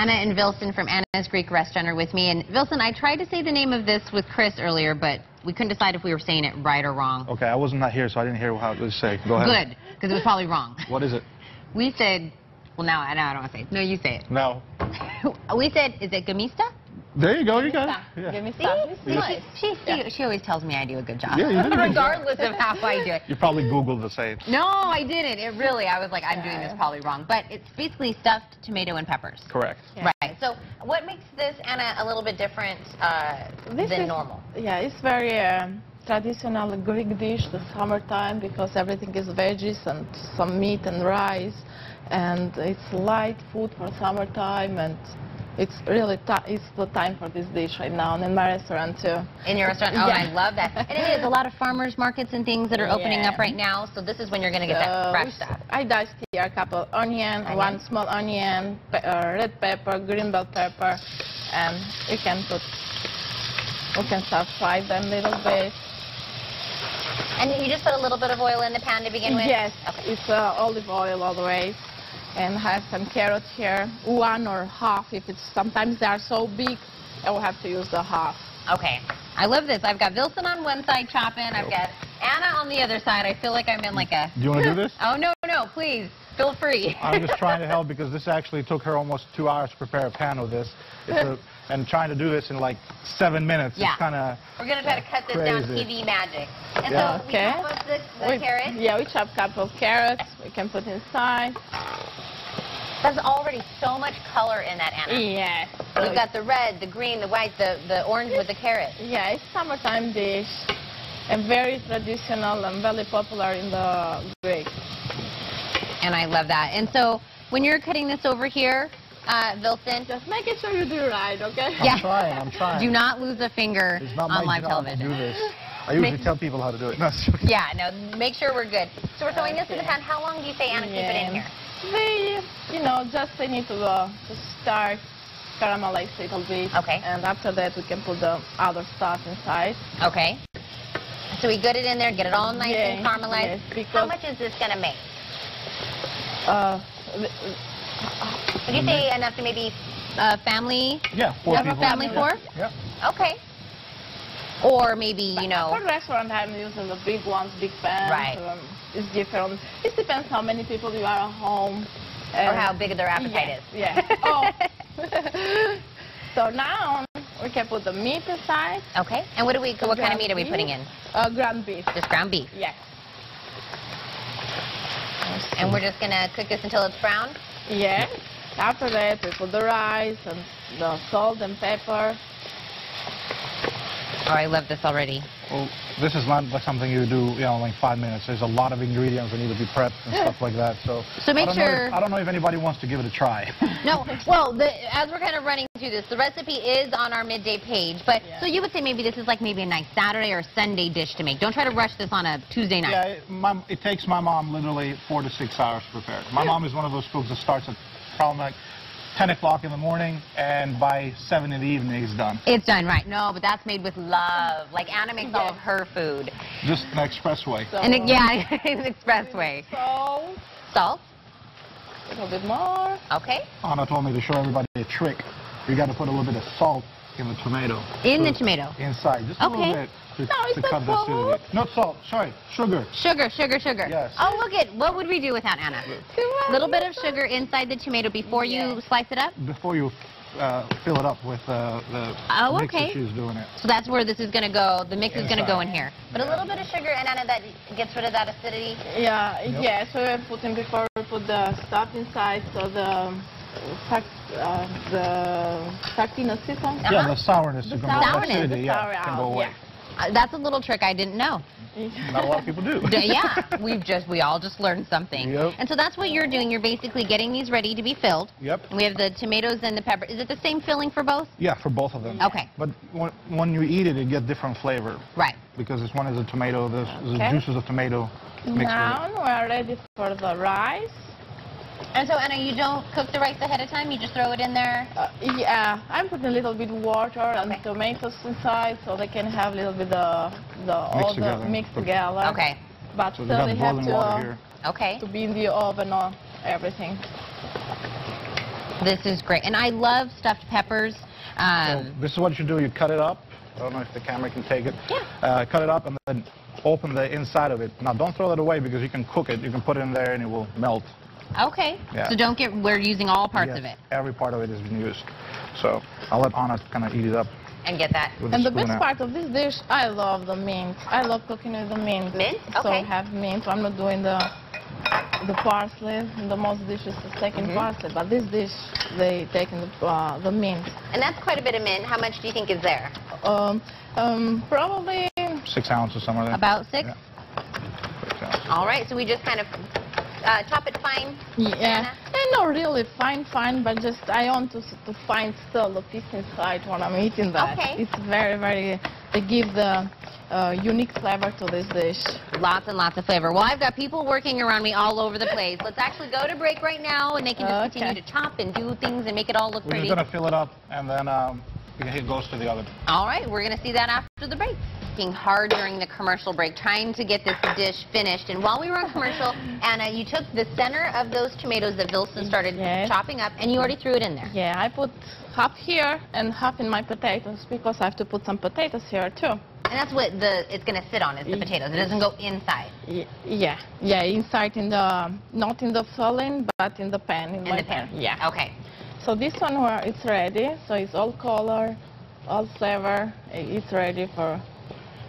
Anna and Vilson from Anna's Greek Restaurant are with me. And Vilson, I tried to say the name of this with Chris earlier, but we couldn't decide if we were saying it right or wrong. Okay, I wasn't here, so I didn't hear how it was said. Go ahead. Good, because it was probably wrong. What is it? We said, well, now I don't want to say it. No, you say it. No. We said, is it Gemista? There you go, you got it. Yeah. Gemista. She always tells me I do a good job. Yeah, you did a good regardless of how I do it. You probably Googled the same. No, I didn't. It really, I was like, I'm doing this probably wrong. But it's basically stuffed tomato and peppers. Correct. Yeah. Right. So what makes this, Anna, a little bit different than normal? Yeah, it's very traditional Greek dish, the summertime, because everything is veggies and some meat and rice. And it's light food for summertime, and it's really it's the time for this dish right now, and in my restaurant too. In your restaurant? Oh, yeah. I love that. And it is a lot of farmers markets and things that are opening up right now, so this is when you're going to get that fresh stuff. I diced here a couple onion, one small onion, red pepper, green bell pepper, and you can start fry them a little bit. And you just put a little bit of oil in the pan to begin with? Yes, okay. It's olive oil always. And have some carrots here, one or half. If it's sometimes they are so big, I will have to use the half. Okay, I love this. I've got Vilson on one side chopping. I've got Anna on the other side. I feel like I'm in like a. Do you want to do this? Oh no, please, feel free. I'm just trying to help because this actually took her almost 2 hours to prepare a pan of this. And trying to do this in like 7 minutes. Yeah. It's kind of. We're gonna try to cut this down TV magic. And yeah. so we chop up the carrots. Yeah, we chop a couple of carrots. We can put inside. There's already so much color in that, Anna. Yes. We've got the red, the green, the white, the orange with the carrot. Yeah, it's summertime dish, and very traditional and very popular in the Greek. And I love that. And so when you're cutting this over here, Vilson, just making sure you do it right, okay? Yeah. I'm trying. Do not lose a finger on live television. To do this. I usually tell people how to do it. No, yeah, no, make sure we're good. So we're throwing this in the pan. How long do you say, Anna, keep it in here? They need to start caramelize a little bit. Okay. And after that, we can put the other stuff inside. Okay. So we get it in there, get it all nice and caramelized. Yes, how much is this going to make? Would you say enough to maybe family? Yeah, 4 people. Family 4? Yeah. Okay. Or maybe, you know. For restaurant, I'm using the big ones, big pans. Right. It's different. It depends how many people you are at home. Or how big their appetite is. Yeah. Oh. So now we can put the meat aside. Okay. And what kind of meat are we putting in? Ground beef. Just ground beef. Yes. And we're just going to cook this until it's brown? Yes. After that, we put the rice and the salt and pepper. Oh, I love this already. Well, this is not like something you do, in like 5 minutes. There's a lot of ingredients that need to be prepped and stuff like that. So make sure. I don't know if anybody wants to give it a try. No. Well, as we're kind of running through this, the recipe is on our midday page. But so you would say maybe this is like maybe a nice Saturday or Sunday dish to make. Don't try to rush this on a Tuesday night. Yeah, it takes my mom literally 4 to 6 hours to prepare. My mom is one of those cooks that starts at probably like 10 o'clock in the morning, and by 7 in the evening, it's done. It's done, right. No, but that's made with love. Like Anna makes all of her food. Just an expressway. So, and an expressway. Salt. Salt. A little bit more. Okay. Anna told me to show everybody a trick. You got to put a little bit of salt in the tomato. In the tomato? Inside, just a little bit. To cut the acidity. Not salt, sorry, sugar. Sugar. Yes. Oh, look at, what would we do without Anna? A little bit of sugar inside the tomato before you slice it up? Before you fill it up with the mix that she's doing it. So that's where this is going to go, the mix is going to go in here. But a little bit of sugar, and Anna, that gets rid of that acidity? Yeah, so we're putting before we put the stuff inside, so the saltiness season. Yeah, the sourness. The sourness. Acidity, can go away. That's a little trick I didn't know. Not a lot of people do. Yeah, we all just learned something. Yep. And so that's what you're doing. You're basically getting these ready to be filled. Yep. And we have the tomatoes and the pepper. Is it the same filling for both? Yeah, for both of them. Okay. But when you eat it, it gets different flavor. Right. Because this one is a tomato, the juices of tomato mixed with it. Now we're ready for the rice. And so, Anna, you don't cook the rice ahead of time? You just throw it in there? Yeah, I'm putting a little bit water and tomatoes inside so they can have a little bit mixed together. Okay. But so still they have to be in the oven or everything. This is great. And I love stuffed peppers. So this is what you do. You cut it up. I don't know if the camera can take it. Yeah. Cut it up and then open the inside of it. Now, don't throw it away because you can cook it. You can put it in there and it will melt. Okay. Yeah. So don't get, we're using all parts Yes, of it. every part of it has been used. So I'll let Anna kind of eat it up. And get that. With And the spoon best out. part of this dish, I love the mint. I love cooking with the mint. Mint? So Okay. have mint. I'm not doing the parsley. In the most dishes is taking parsley, but this dish they taking the mint. And that's quite a bit of mint. How much do you think is there? Probably 6 ounces, somewhere there. About 6? Yeah. 6 ounces. All right, so we just kind of chop it fine. yeah. And not really fine, but just I want to find still the piece inside when I'm eating that. Okay. It's very, very. They give the unique flavor to this dish. Lots and lots of flavor. Well, I've got people working around me all over the place. Let's actually go to break right now, and they can just continue to chop and do things and make it all look We're pretty. just going to fill it up, and then it goes to the oven. All right, we're going to see that after the break. Working hard during the commercial break, trying to get this dish finished. And while we were on commercial, Anna, you took the center of those tomatoes that Vilson started chopping up, and you already threw it in there. Yeah, I put half here and half in my potatoes because I have to put some potatoes here too. And that's what it's going to sit on, is the potatoes. It doesn't go inside. Yeah, inside in the, not in the filling, but in the pan. In the pan. Yeah. Okay. So this one, where it's ready, so it's all color, all flavor, it's ready for.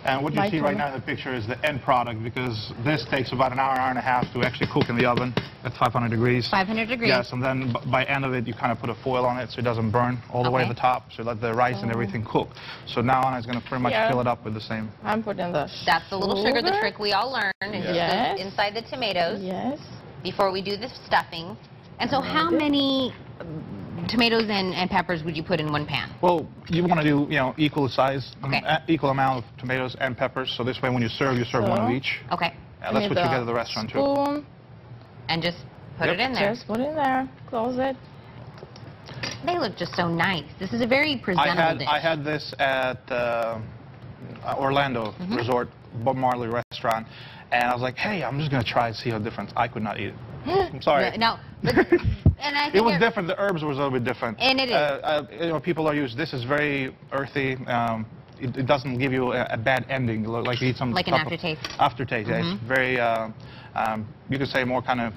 And what you see right now in the picture is the end product, because this takes about an hour, hour and a half to actually cook in the oven at 500 degrees. 500 degrees. Yes, and then by end of it, you kind of put a foil on it so it doesn't burn all the way to the top, so let the rice and everything cook. So now Anna's going to pretty much fill it up with the same. I'm putting the That's the little sugar, the trick we all learned, is just goes inside the tomatoes before we do the stuffing. And so how many tomatoes and peppers would you put in one pan? Well, you want to do, equal size, equal amount of tomatoes and peppers. So this way, when you serve one of each. Okay. And that's what you get at the restaurant too. And just put it in there. Just put it in there. Close it. They look just so nice. This is a very presentable dish. I had this at Orlando Resort, Bob Marley restaurant, and I was like, hey, I'm just going to try and see how different. I could not eat it. I'm sorry. No. And I think it was different. The herbs was a little bit different. And it is. People are used. This is very earthy. It doesn't give you a bad ending, like you eat some. Like an aftertaste. Aftertaste. Yeah, it's very. You could say more kind of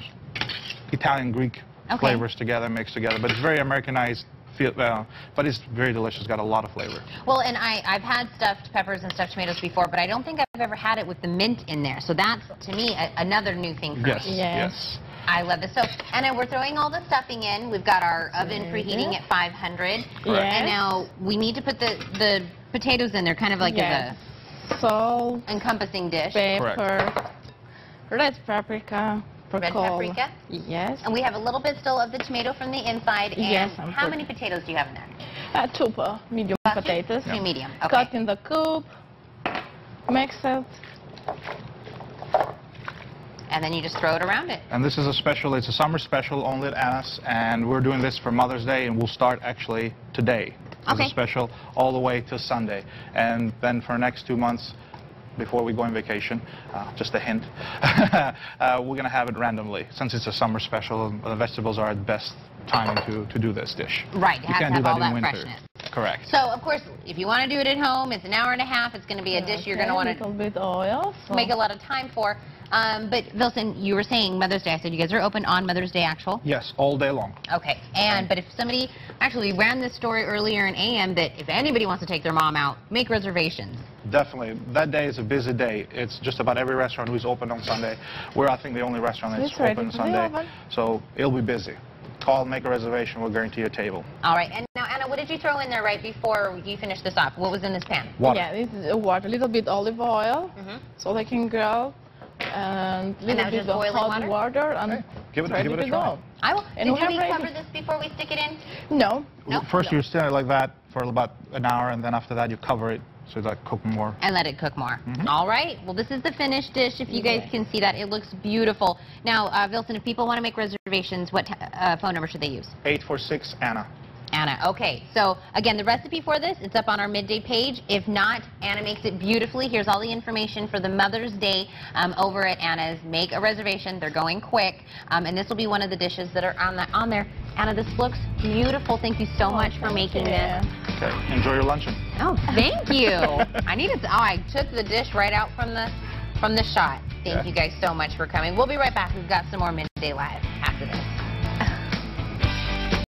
Italian Greek flavors together, mixed together, but it's very Americanized. But it's very delicious. Got a lot of flavor. Well, and I've had stuffed peppers and stuffed tomatoes before, but I don't think I've ever had it with the mint in there. So that's, to me, another new thing for me. Yes. I love this. So, Anna, we're throwing all the stuffing in. We've got our oven preheating at 500. And now we need to put the potatoes in there, kind of like as a salt, encompassing dish. Pepper, red paprika. Red paprika? Yes. And we have a little bit still of the tomato from the inside. And yes. How many potatoes do you have in there? 2 medium potatoes. 2 medium. Okay. Cut in the cube. Mix it. And then you just throw it around it. And this is a special, it's a summer special only at Anna's, and we're doing this for Mother's Day, and we'll start actually today. It's a special all the way till Sunday. And then for the next 2 months, before we go on vacation, just a hint, we're going to have it randomly. Since it's a summer special, the vegetables are the best timing to do this dish. Right, you can't do that in winter. Freshness. Correct. So, of course, if you want to do it at home, it's an hour and a half. It's going to be a dish you're going to want to a little bit oil, make a lot of time for. But, Vilson, you were saying Mother's Day. I said you guys are open on Mother's Day actual? Yes, all day long. Okay. But if somebody, actually, we ran this story earlier in AM that if anybody wants to take their mom out, make reservations. Definitely. That day is a busy day. It's just about every restaurant who's open on Sunday. We're, I think, the only restaurant that's open Sunday. So it'll be busy. Call, make a reservation, we'll guarantee you a table. All right. And now, Anna, what did you throw in there right before you finished this off? What was in this pan? Water. Yeah, this is water. A little bit olive oil, so they can grill. And a little bit of hot water. And give it a try. I will. Did we cover this before we stick it in? No. First you stir it like that for about an hour, and then after that you cover it so it's like cook more. And let it cook more. All right. Well, this is the finished dish. If you guys can see that, it looks beautiful. Now, Vilson, if people want to make reservations, what phone number should they use? 846 Anna. Anna. Okay, so again, the recipe for this, it's up on our midday page. If not, Anna makes it beautifully. Here's all the information for the Mother's Day over at Anna's. Make a reservation. They're going quick. And this will be one of the dishes that are on there. Anna, this looks beautiful. Thank you so much for making this. Okay, enjoy your luncheon. Oh, thank you. I took the dish right out from the shot. Thank you guys so much for coming. We'll be right back. We've got some more Midday Live after this.